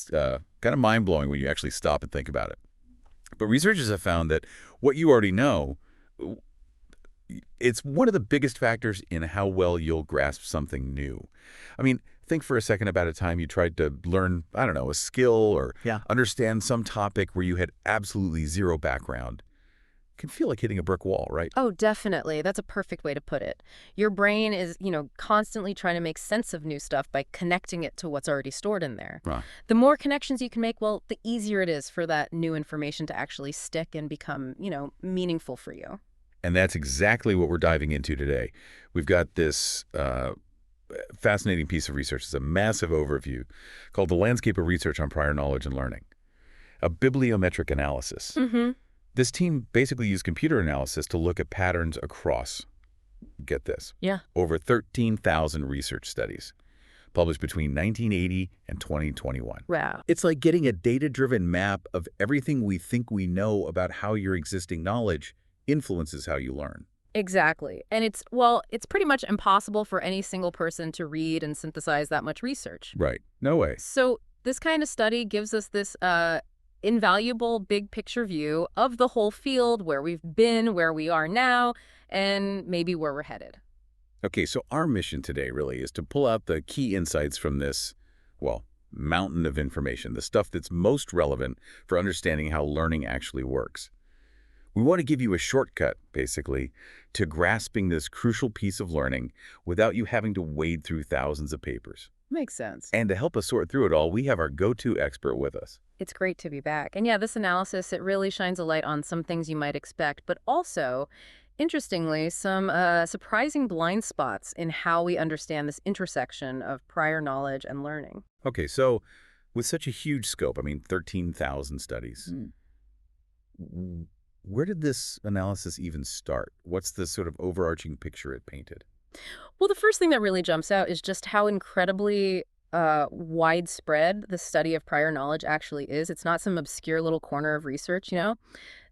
It's kind of mind-blowing when you actually stop and think about it. But researchers have found that what you already know, it's one of the biggest factors in how well you'll grasp something new. I mean, think for a second about a time you tried to learn, I don't know, a skill or Yeah. understand some topic where you had absolutely zero background. It can feel like hitting a brick wall, right? Oh, definitely. That's a perfect way to put it. Your brain is, constantly trying to make sense of new stuff by connecting it to what's already stored in there. Right. The more connections you can make, well, the easier it is for that new information to actually stick and become, meaningful for you. And that's exactly what we're diving into today. We've got this fascinating piece of research. It's a massive overview called The Landscape of Research on Prior Knowledge and Learning, a bibliometric analysis. Mm-hmm. This team basically used computer analysis to look at patterns across, get this, Yeah. over 13,000 research studies published between 1980 and 2021. Wow. It's like getting a data-driven map of everything we think we know about how your existing knowledge influences how you learn. Exactly. And it's pretty much impossible for any single person to read and synthesize that much research. Right. No way. So this kind of study gives us this invaluable big picture view of the whole field, where we've been, where we are now, and maybe where we're headed. Okay, so our mission today really is to pull out the key insights from this, well, mountain of information, the stuff that's most relevant for understanding how learning actually works. We want to give you a shortcut, basically, to grasping this crucial piece of learning without you having to wade through thousands of papers. Makes sense. And to help us sort through it all, we have our go-to expert with us. It's great to be back. And yeah, this analysis, it really shines a light on some things you might expect, but also, interestingly, some surprising blind spots in how we understand this intersection of prior knowledge and learning. Okay, so with such a huge scope, I mean, 13,000 studies, where did this analysis even start? What's the sort of overarching picture it painted? Well, the first thing that really jumps out is just how incredibly widespread the study of prior knowledge actually is. It's not some obscure little corner of research.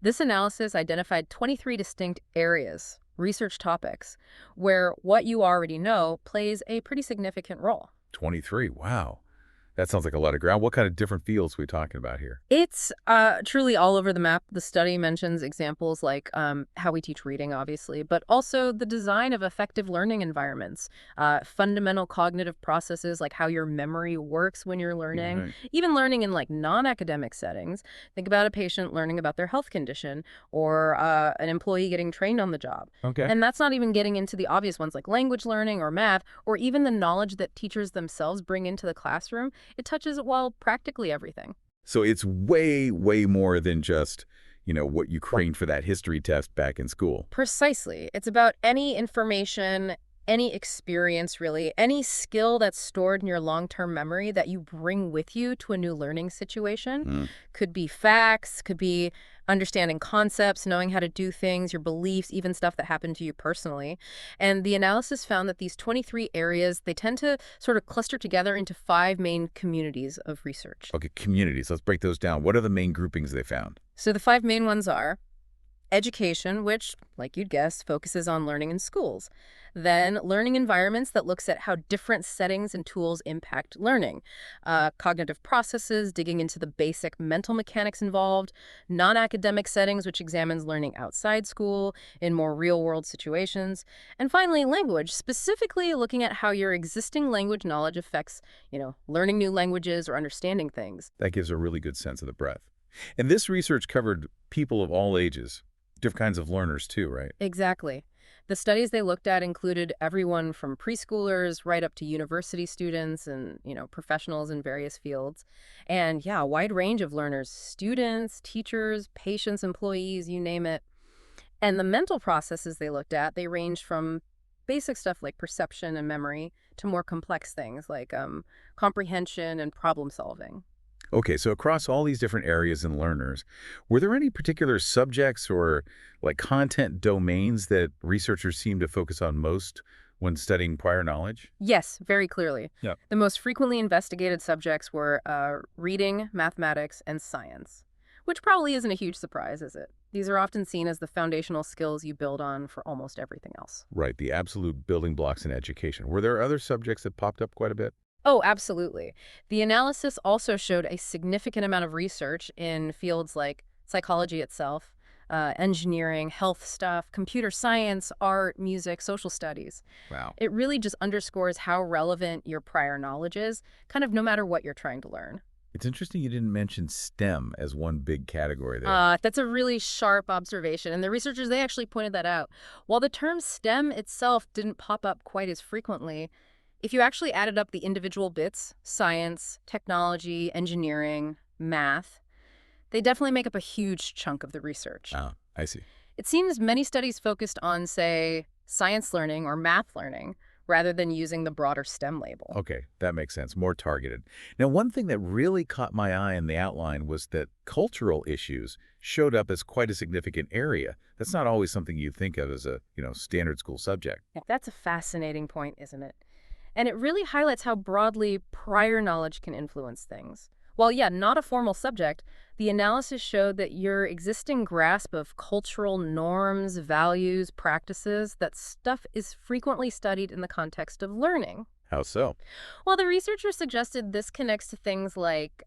This analysis identified 23 distinct areas, research topics, where what you already know plays a pretty significant role. 23, wow. That sounds like a lot of ground. What kind of different fields are we talking about here? It's truly all over the map. The study mentions examples like how we teach reading, obviously, but also the design of effective learning environments, fundamental cognitive processes like how your memory works when you're learning, Right. even learning in like non-academic settings. Think about a patient learning about their health condition or an employee getting trained on the job. Okay. And that's not even getting into the obvious ones like language learning or math, or even the knowledge that teachers themselves bring into the classroom. It touches, well, practically everything. So it's way, way more than just, what you craned for that history test back in school. Precisely. It's about any information, any experience, really, any skill that's stored in your long-term memory that you bring with you to a new learning situation. Could be facts, could be understanding concepts, knowing how to do things, your beliefs, even stuff that happened to you personally. And the analysis found that these 23 areas, they tend to sort of cluster together into 5 main communities of research. Okay, communities. Let's break those down. What are the main groupings they found? So the 5 main ones are education, which, like you'd guess, focuses on learning in schools. Then learning environments that looks at how different settings and tools impact learning. Cognitive processes, digging into the basic mental mechanics involved. Non-academic settings, which examines learning outside school in more real-world situations. And finally, language, specifically looking at how your existing language knowledge affects, learning new languages or understanding things. That gives a really good sense of the breadth. And this research covered people of all ages, different kinds of learners too, right? Exactly. The studies they looked at included everyone from preschoolers right up to university students and, professionals in various fields. And yeah, a wide range of learners, students, teachers, patients, employees, you name it. And the mental processes they looked at, they ranged from basic stuff like perception and memory to more complex things like comprehension and problem solving. Okay, so across all these different areas and learners, were there any particular subjects or like content domains that researchers seem to focus on most when studying prior knowledge? Yes, very clearly. Yeah. The most frequently investigated subjects were reading, mathematics, and science, which probably isn't a huge surprise, is it? These are often seen as the foundational skills you build on for almost everything else. Right, the absolute building blocks in education. Were there other subjects that popped up quite a bit? Oh, absolutely. The analysis also showed a significant amount of research in fields like psychology itself, engineering, health stuff, computer science, art, music, social studies. Wow. It really just underscores how relevant your prior knowledge is, kind of no matter what you're trying to learn. It's interesting you didn't mention STEM as one big category there. That's a really sharp observation, and the researchers, they actually pointed that out. While the term STEM itself didn't pop up quite as frequently, if you actually added up the individual bits, science, technology, engineering, math, they definitely make up a huge chunk of the research. Oh, I see. It seems many studies focused on, say, science learning or math learning, rather than using the broader STEM label. Okay, that makes sense. More targeted. Now, one thing that really caught my eye in the outline was that cultural issues showed up as quite a significant area. That's not always something you think of as a, standard school subject. Yeah, that's a fascinating point, isn't it? And it really highlights how broadly prior knowledge can influence things. While, yeah, not a formal subject, the analysis showed that your existing grasp of cultural norms, values, practices, that stuff is frequently studied in the context of learning. How so? Well, the researchers suggested this connects to things like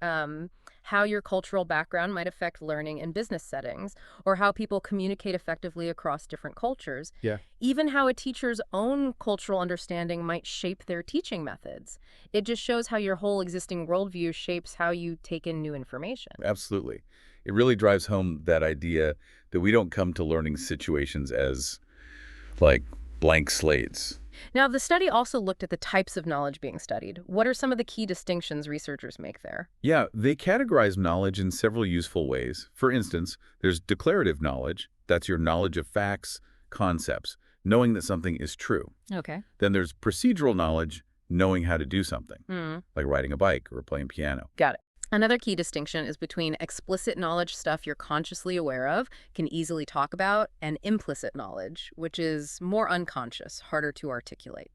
how your cultural background might affect learning in business settings, or how people communicate effectively across different cultures, Yeah. even how a teacher's own cultural understanding might shape their teaching methods. It just shows how your whole existing worldview shapes how you take in new information. Absolutely. It really drives home that idea that we don't come to learning situations as, like, blank slates. Now, the study also looked at the types of knowledge being studied. What are some of the key distinctions researchers make there? Yeah, they categorize knowledge in several useful ways. For instance, there's declarative knowledge. That's your knowledge of facts, concepts, knowing that something is true. Okay. Then there's procedural knowledge, knowing how to do something, Hmm. like riding a bike or playing piano. Got it. Another key distinction is between explicit knowledge, stuff you're consciously aware of, can easily talk about, and implicit knowledge, which is more unconscious, harder to articulate.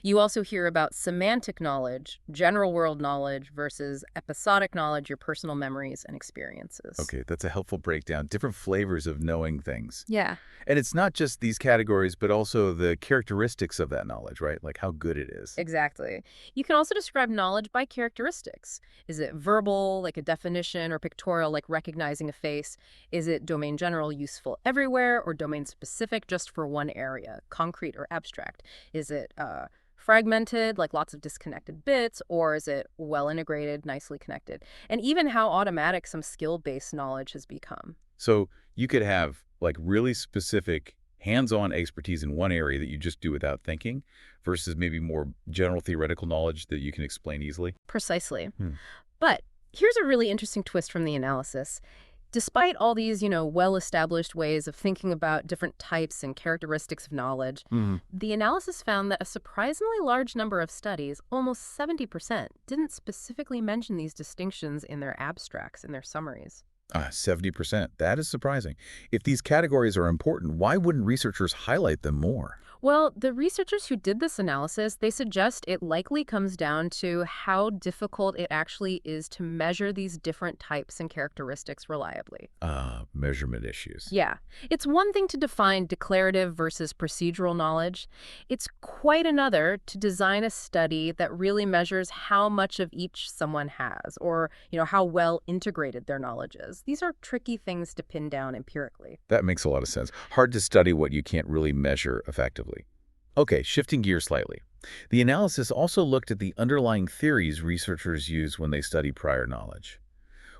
You also hear about semantic knowledge, general world knowledge, versus episodic knowledge, your personal memories and experiences. Okay, that's a helpful breakdown. Different flavors of knowing things. Yeah. And it's not just these categories, but also the characteristics of that knowledge, right? Like how good it is. Exactly. You can also describe knowledge by characteristics. Is it verbal, like a definition, or pictorial, like recognizing a face? Is it domain general, useful everywhere, or domain specific, just for one area, concrete or abstract? Is it fragmented, like lots of disconnected bits, or is it well integrated, nicely connected? And even how automatic some skill-based knowledge has become. So you could have like really specific hands-on expertise in one area that you just do without thinking versus maybe more general theoretical knowledge that you can explain easily. Precisely. Hmm. But here's a really interesting twist from the analysis. Despite all these, well-established ways of thinking about different types and characteristics of knowledge, the analysis found that a surprisingly large number of studies, almost 70%, didn't specifically mention these distinctions in their abstracts, in their summaries. 70%. That is surprising. If these categories are important, why wouldn't researchers highlight them more? Well, the researchers who did this analysis, they suggest it likely comes down to how difficult it actually is to measure these different types and characteristics reliably. Measurement issues. Yeah. It's one thing to define declarative versus procedural knowledge. It's quite another to design a study that really measures how much of each someone has, or, how well integrated their knowledge is. These are tricky things to pin down empirically. That makes a lot of sense. Hard to study what you can't really measure effectively. Okay, shifting gears slightly. The analysis also looked at the underlying theories researchers use when they study prior knowledge.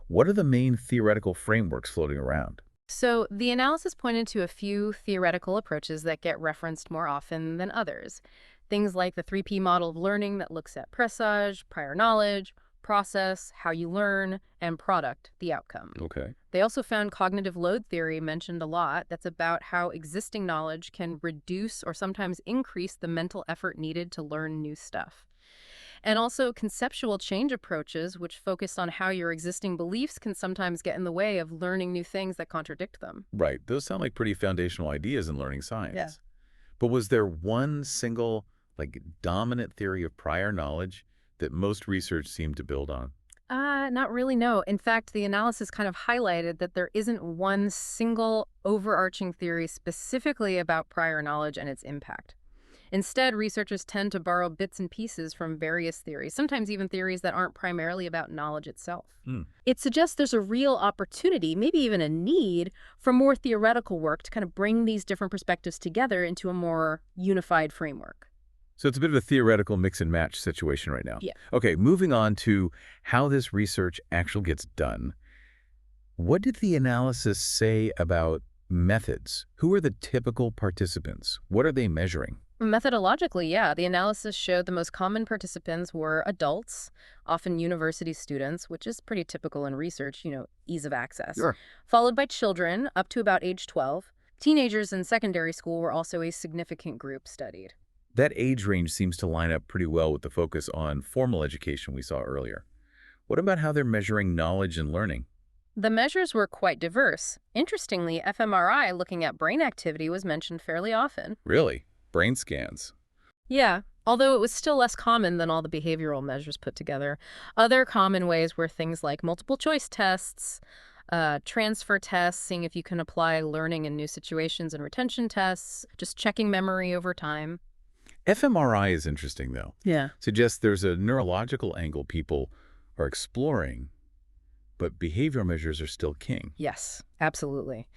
What are the main theoretical frameworks floating around? So the analysis pointed to a few theoretical approaches that get referenced more often than others. Things like the 3P model of learning that looks at presage, prior knowledge, process, how you learn, and product, the outcome. Okay. They also found cognitive load theory mentioned a lot. That's about how existing knowledge can reduce or sometimes increase the mental effort needed to learn new stuff. And also conceptual change approaches, which focus on how your existing beliefs can sometimes get in the way of learning new things that contradict them. Right. Those sound like pretty foundational ideas in learning science. Yeah. But was there one single, dominant theory of prior knowledge that most research seemed to build on? Not really, no. In fact, the analysis kind of highlighted that there isn't one single overarching theory specifically about prior knowledge and its impact. Instead, researchers tend to borrow bits and pieces from various theories, sometimes even theories that aren't primarily about knowledge itself. Hmm. It suggests there's a real opportunity, maybe even a need, for more theoretical work to kind of bring these different perspectives together into a more unified framework. So it's a bit of a theoretical mix and match situation right now. Yeah. Okay, moving on to how this research actually gets done. What did the analysis say about methods? Who are the typical participants? What are they measuring? Methodologically, yeah, the analysis showed the most common participants were adults, often university students, which is pretty typical in research, ease of access, Sure. followed by children up to about age 12. Teenagers in secondary school were also a significant group studied. That age range seems to line up pretty well with the focus on formal education we saw earlier. What about how they're measuring knowledge and learning? The measures were quite diverse. Interestingly, fMRI looking at brain activity was mentioned fairly often. Really? Brain scans. Yeah, although it was still less common than all the behavioral measures put together. Other common ways were things like multiple choice tests, transfer tests, seeing if you can apply learning in new situations, and retention tests, just checking memory over time. fMRI is interesting, though. Yeah. Suggests there's a neurological angle people are exploring, but behavioral measures are still king. Yes, absolutely.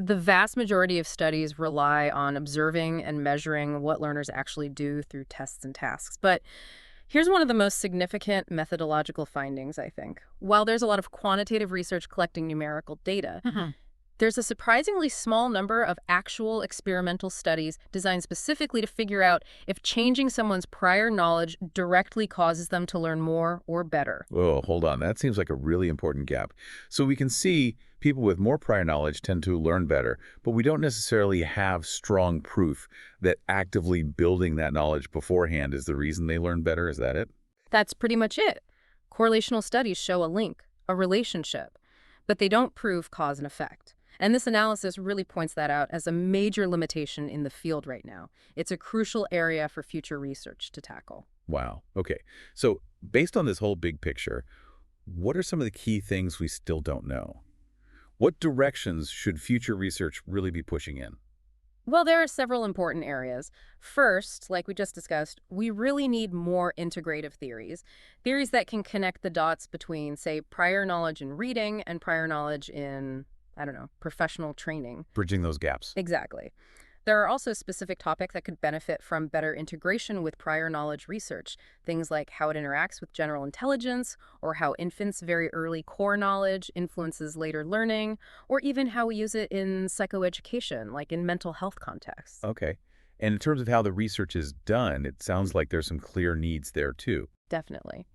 The vast majority of studies rely on observing and measuring what learners actually do through tests and tasks. But here's one of the most significant methodological findings, I think. While there's a lot of quantitative research collecting numerical data, there's a surprisingly small number of actual experimental studies designed specifically to figure out if changing someone's prior knowledge directly causes them to learn more or better. Oh, hold on. That seems like a really important gap. So we can see people with more prior knowledge tend to learn better, but we don't necessarily have strong proof that actively building that knowledge beforehand is the reason they learn better. Is that it? That's pretty much it. Correlational studies show a link, a relationship, but they don't prove cause and effect. And this analysis really points that out as a major limitation in the field right now. It's a crucial area for future research to tackle. Wow. Okay. So based on this whole big picture, what are some of the key things we still don't know? What directions should future research really be pushing in? Well, there are several important areas. First, like we just discussed, we really need more integrative theories. Theories that can connect the dots between, say, prior knowledge in reading and prior knowledge in, professional training. Bridging those gaps. Exactly. There are also specific topics that could benefit from better integration with prior knowledge research, things like how it interacts with general intelligence, or how infants' very early core knowledge influences later learning, or even how we use it in psychoeducation, like in mental health contexts. Okay. And in terms of how the research is done, it sounds like there's some clear needs there too. Definitely.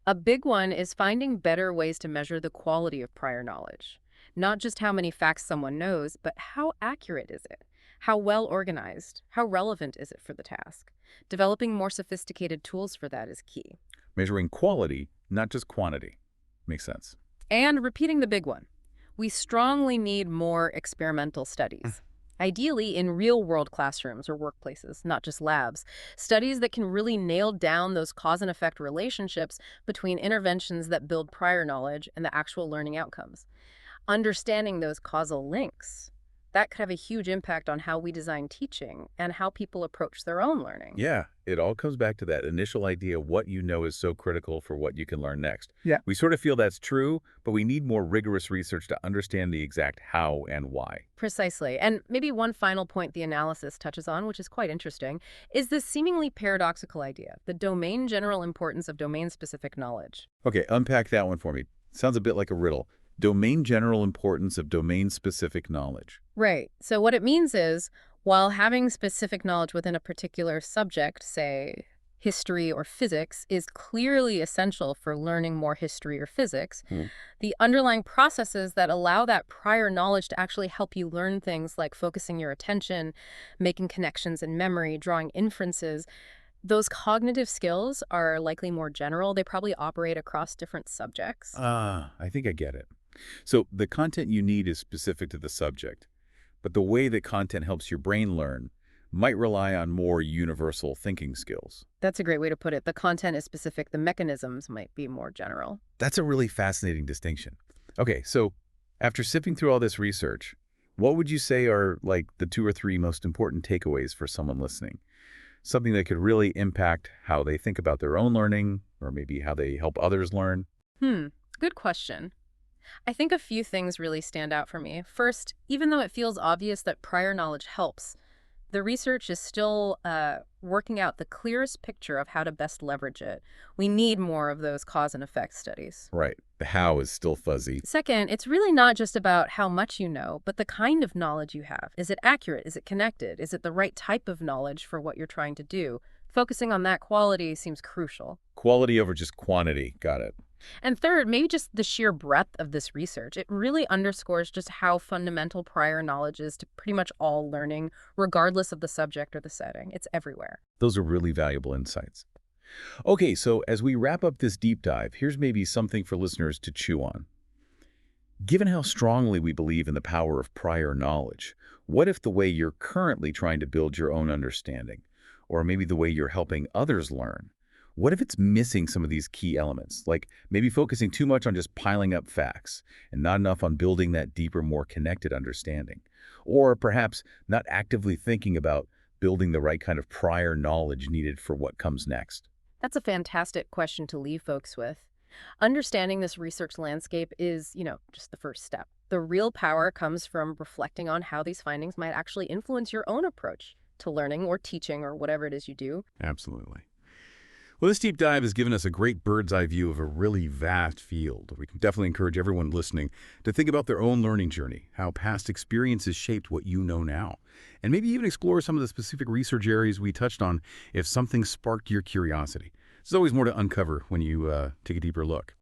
A big one is finding better ways to measure the quality of prior knowledge. Not just how many facts someone knows, but how accurate is it? How well organized? How relevant is it for the task? Developing more sophisticated tools for that is key. Measuring quality, not just quantity. Makes sense. And repeating the big one. We strongly need more experimental studies. Ideally in real-world classrooms or workplaces, not just labs. Studies that can really nail down those cause and effect relationships between interventions that build prior knowledge and the actual learning outcomes. Understanding those causal links, that could have a huge impact on how we design teaching and how people approach their own learning. Yeah, it all comes back to that initial idea what you know is so critical for what you can learn next. Yeah. We sort of feel that's true, but we need more rigorous research to understand the exact how and why. Precisely. And maybe one final point the analysis touches on, which is quite interesting, is this seemingly paradoxical idea, the domain general importance of domain-specific knowledge. Okay, unpack that one for me. Sounds a bit like a riddle. Domain general importance of domain-specific knowledge. Right. So what it means is, while having specific knowledge within a particular subject, say history or physics, is clearly essential for learning more history or physics, the underlying processes that allow that prior knowledge to actually help you learn things like focusing your attention, making connections in memory, drawing inferences, those cognitive skills are likely more general. They probably operate across different subjects. I think I get it. So the content you need is specific to the subject, but the way that content helps your brain learn might rely on more universal thinking skills. That's a great way to put it. The content is specific. The mechanisms might be more general. That's a really fascinating distinction. Okay, so after sifting through all this research, what would you say are like the 2 or 3 most important takeaways for someone listening? Something that could really impact how they think about their own learning, or maybe how they help others learn? Good question. I think a few things really stand out for me. First, even though it feels obvious that prior knowledge helps, the research is still working out the clearest picture of how to best leverage it. We need more of those cause and effect studies. Right. The how is still fuzzy. Second, it's really not just about how much you know, but the kind of knowledge you have. Is it accurate? Is it connected? Is it the right type of knowledge for what you're trying to do? Focusing on that quality seems crucial. Quality over just quantity. Got it. And third, maybe just the sheer breadth of this research. It really underscores just how fundamental prior knowledge is to pretty much all learning, regardless of the subject or the setting. It's everywhere. Those are really valuable insights. Okay, so as we wrap up this deep dive, here's maybe something for listeners to chew on. Given how strongly we believe in the power of prior knowledge, what if the way you're currently trying to build your own understanding, or maybe the way you're helping others learn, what if it's missing some of these key elements, like maybe focusing too much on just piling up facts and not enough on building that deeper, more connected understanding? Or perhaps not actively thinking about building the right kind of prior knowledge needed for what comes next? That's a fantastic question to leave folks with. Understanding this research landscape is, just the first step. The real power comes from reflecting on how these findings might actually influence your own approach to learning or teaching or whatever it is you do. Absolutely. Well, this deep dive has given us a great bird's eye view of a really vast field. We can definitely encourage everyone listening to think about their own learning journey, how past experiences shaped what you know now, and maybe even explore some of the specific research areas we touched on if something sparked your curiosity. There's always more to uncover when you take a deeper look.